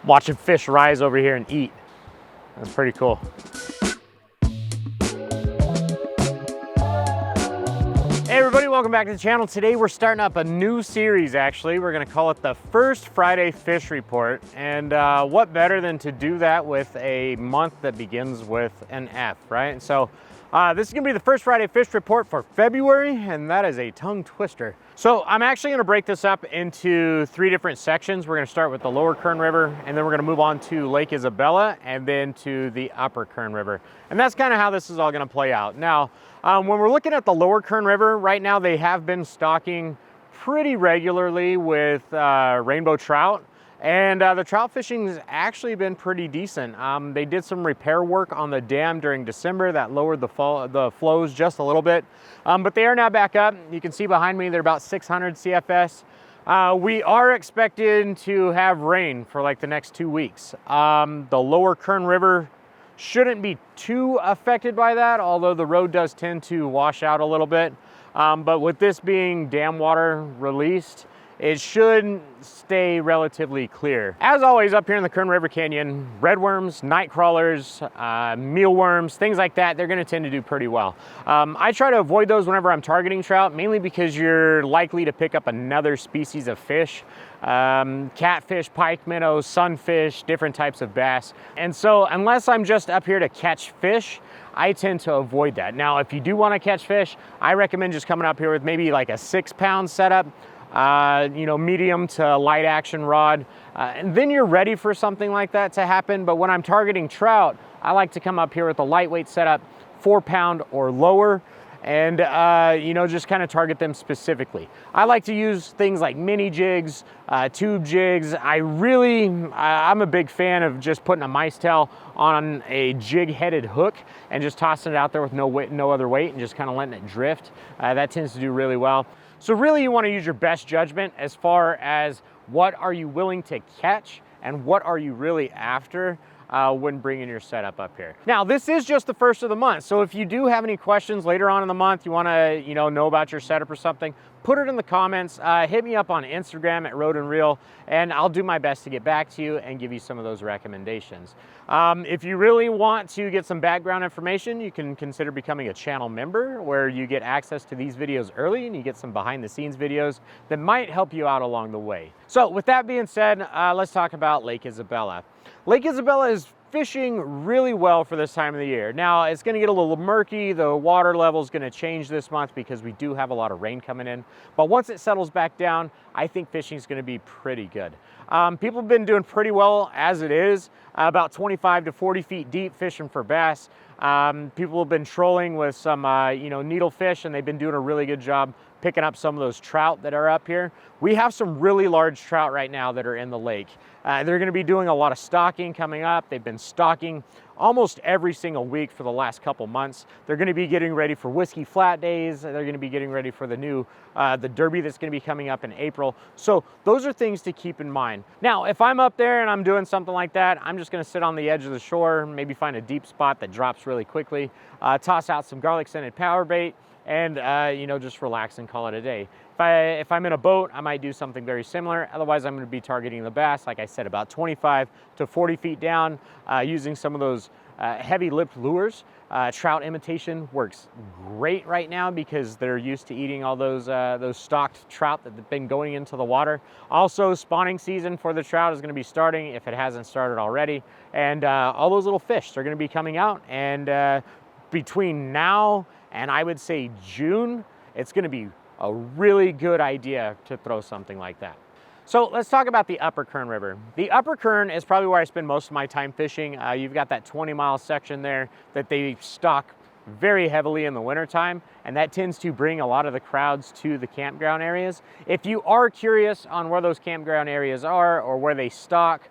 watching fish rise over here and eat. That's pretty cool. Hey everybody, welcome back to the channel. Today we're starting up a new series actually. We're gonna call it the First Friday Fish Report. And what better than to do that with a month that begins with an F, right? So this is gonna be the First Friday Fish Report for February, and that is a tongue twister. So I'm actually gonna break this up into 3 different sections. We're gonna start with the lower Kern River, and then we're gonna move on to Lake Isabella, and then to the upper Kern River. And that's kind of how this is all gonna play out. Now, when we're looking at the lower Kern River, right now they have been stocking pretty regularly with rainbow trout. And the trout fishing has actually been pretty decent. They did some repair work on the dam during December that lowered the flows just a little bit. But they are now back up. You can see behind me, they're about 600 CFS. We are expected to have rain for like the next 2 weeks. The lower Kern River shouldn't be too affected by that, although the road does tend to wash out a little bit. But with this being dam water released, it should stay relatively clear. As always, up here in the Kern River Canyon, redworms, night crawlers, mealworms, things like that, they're gonna tend to do pretty well. I try to avoid those whenever I'm targeting trout, mainly because you're likely to pick up another species of fish. Catfish, pike minnows, sunfish, different types of bass. And so unless I'm just up here to catch fish, I tend to avoid that. Now, if you do wanna catch fish, I recommend just coming up here with maybe like a 6-pound setup, you know, medium to light action rod, and then you're ready for something like that to happen. But when I'm targeting trout, I like to come up here with a lightweight setup, 4-pound or lower, and you know, just kind of target them specifically. I like to use things like mini jigs, tube jigs. I'm a big fan of just putting a mice tail on a jig-headed hook and just tossing it out there with no other weight and just kind of letting it drift. That tends to do really well. So really you want to use your best judgment as far as what are you willing to catch and what are you really after when bringing your setup up here. Now, this is just the first of the month, so if you do have any questions later on in the month, you want to know about your setup or something, put it in the comments. Hit me up on Instagram at roadandreel, and I'll do my best to get back to you and give you some of those recommendations. If you really want to get some background information, you can consider becoming a channel member, where you get access to these videos early and you get some behind the scenes videos that might help you out along the way. So with that being said, let's talk about Lake Isabella. Lake Isabella is fishing really well for this time of the year. Now, it's going to get a little murky. The water level is going to change this month because we do have a lot of rain coming in. But once it settles back down, I think fishing is going to be pretty good. People have been doing pretty well as it is, about 25 to 40 feet deep fishing for bass. People have been trolling with some needlefish, and they've been doing a really good job picking up some of those trout that are up here. We have some really large trout right now that are in the lake. They're going to be doing a lot of stocking coming up. They've been stocking almost every single week for the last couple months. They're going to be getting ready for Whiskey Flat Days. They're going to be getting ready for the new the Derby that's going to be coming up in April. So those are things to keep in mind. Now, if I'm up there and I'm doing something like that, I'm just going to sit on the edge of the shore, maybe find a deep spot that drops really quickly, toss out some garlic scented power bait, and just relax and call it a day. If I'm in a boat, I might do something very similar. Otherwise, I'm going to be targeting the bass, like I said, about 25 to 40 feet down, using some of those heavy lipped lures. Trout imitation works great right now because they're used to eating all those stocked trout that have been going into the water. Also, spawning season for the trout is going to be starting if it hasn't started already, and all those little fish are going to be coming out. And between now and I would say June, it's going to be a really good idea to throw something like that. So let's talk about the upper Kern River. The upper Kern is probably where I spend most of my time fishing. You've got that 20-mile section there that they stock very heavily in the wintertime, and that tends to bring a lot of the crowds to the campground areas. If you are curious on where those campground areas are or where they stock,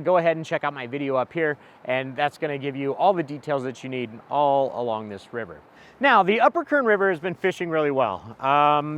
go ahead and check out my video up here, and that's going to give you all the details that you need all along this river. Now, the upper Kern River has been fishing really well.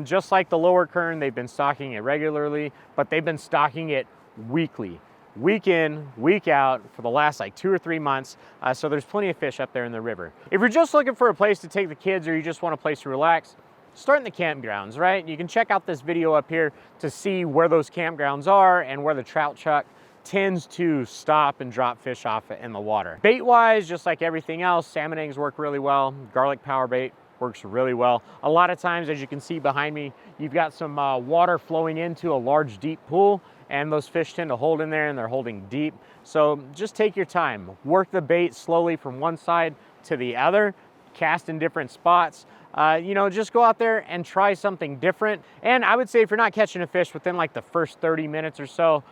Just like the lower Kern, they've been stocking it regularly, but they've been stocking it weekly, week in, week out for the last like 2 or 3 months. So there's plenty of fish up there in the river. If you're just looking for a place to take the kids, or you just want a place to relax, start in the campgrounds, right? You can check out this video up here to see where those campgrounds are and where the trout chuck tends to stop and drop fish off in the water. Bait wise, just like everything else, salmon eggs work really well. Garlic power bait works really well. A lot of times, as you can see behind me, you've got some water flowing into a large deep pool, and those fish tend to hold in there and they're holding deep. So just take your time, work the bait slowly from one side to the other, cast in different spots. You know, just go out there and try something different. And I would say if you're not catching a fish within like the first 30 minutes or so,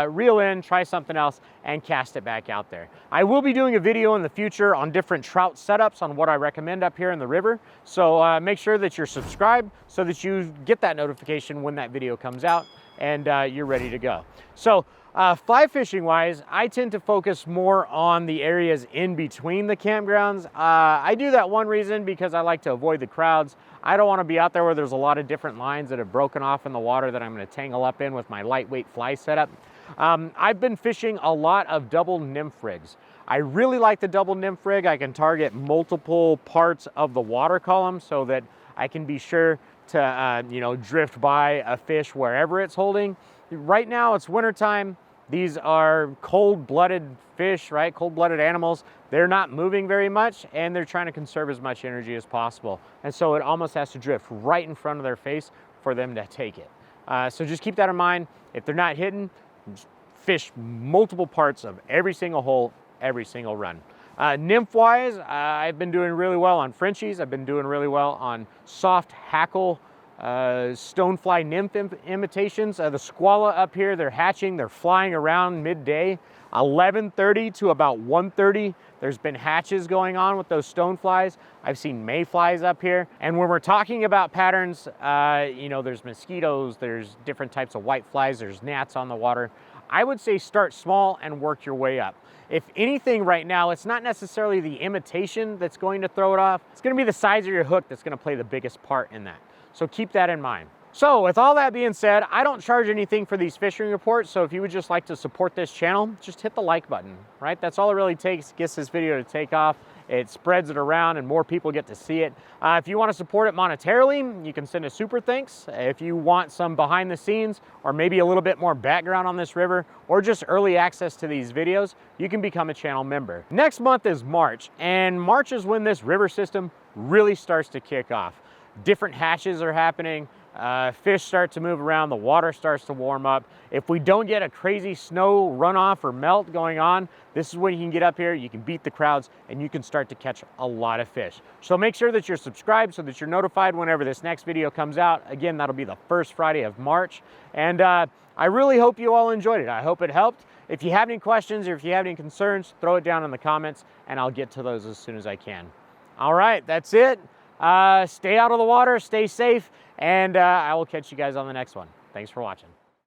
reel in, try something else, and cast it back out there. I will be doing a video in the future on different trout setups on what I recommend up here in the river. So make sure that you're subscribed so that you get that notification when that video comes out and you're ready to go. So fly fishing wise, I tend to focus more on the areas in between the campgrounds. I do that one reason because I like to avoid the crowds. I don't want to be out there where there's a lot of different lines that have broken off in the water that I'm going to tangle up in with my lightweight fly setup. I've been fishing a lot of double nymph rigs. I really like the double nymph rig. I can target multiple parts of the water column so that I can be sure to you know, drift by a fish wherever it's holding. Right now it's wintertime. These are cold-blooded fish, right? Cold-blooded animals. They're not moving very much, and they're trying to conserve as much energy as possible. And so it almost has to drift right in front of their face for them to take it. So just keep that in mind. If they're not hitting, fish multiple parts of every single hole, every single run. Nymph-wise, I've been doing really well on Frenchies. I've been doing really well on soft hackle stonefly nymph imitations. The squala up here, they're hatching, they're flying around midday. 11:30 to about 1:30, there's been hatches going on with those stoneflies. I've seen mayflies up here. And when we're talking about patterns, you know, there's mosquitoes, there's different types of white flies, there's gnats on the water. I would say start small and work your way up. If anything right now, it's not necessarily the imitation that's going to throw it off. It's going to be the size of your hook that's going to play the biggest part in that. So keep that in mind. So with all that being said, I don't charge anything for these fishing reports. So if you would just like to support this channel, just hit the like button, right? That's all it really takes, gets this video to take off. It spreads it around and more people get to see it. If you want to support it monetarily, you can send a super thanks. If you want some behind the scenes or maybe a little bit more background on this river or just early access to these videos, you can become a channel member. Next month is March, and March is when this river system really starts to kick off. Different hatches are happening. Fish start to move around, the water starts to warm up. If we don't get a crazy snow runoff or melt going on, this is when you can get up here, you can beat the crowds, and you can start to catch a lot of fish. So make sure that you're subscribed so that you're notified whenever this next video comes out. Again, that'll be the first Friday of March. And I really hope you all enjoyed it. I hope it helped. If you have any questions or if you have any concerns, throw it down in the comments, and I'll get to those as soon as I can. All right, that's it. Stay out of the water, stay safe, and I will catch you guys on the next one. Thanks for watching.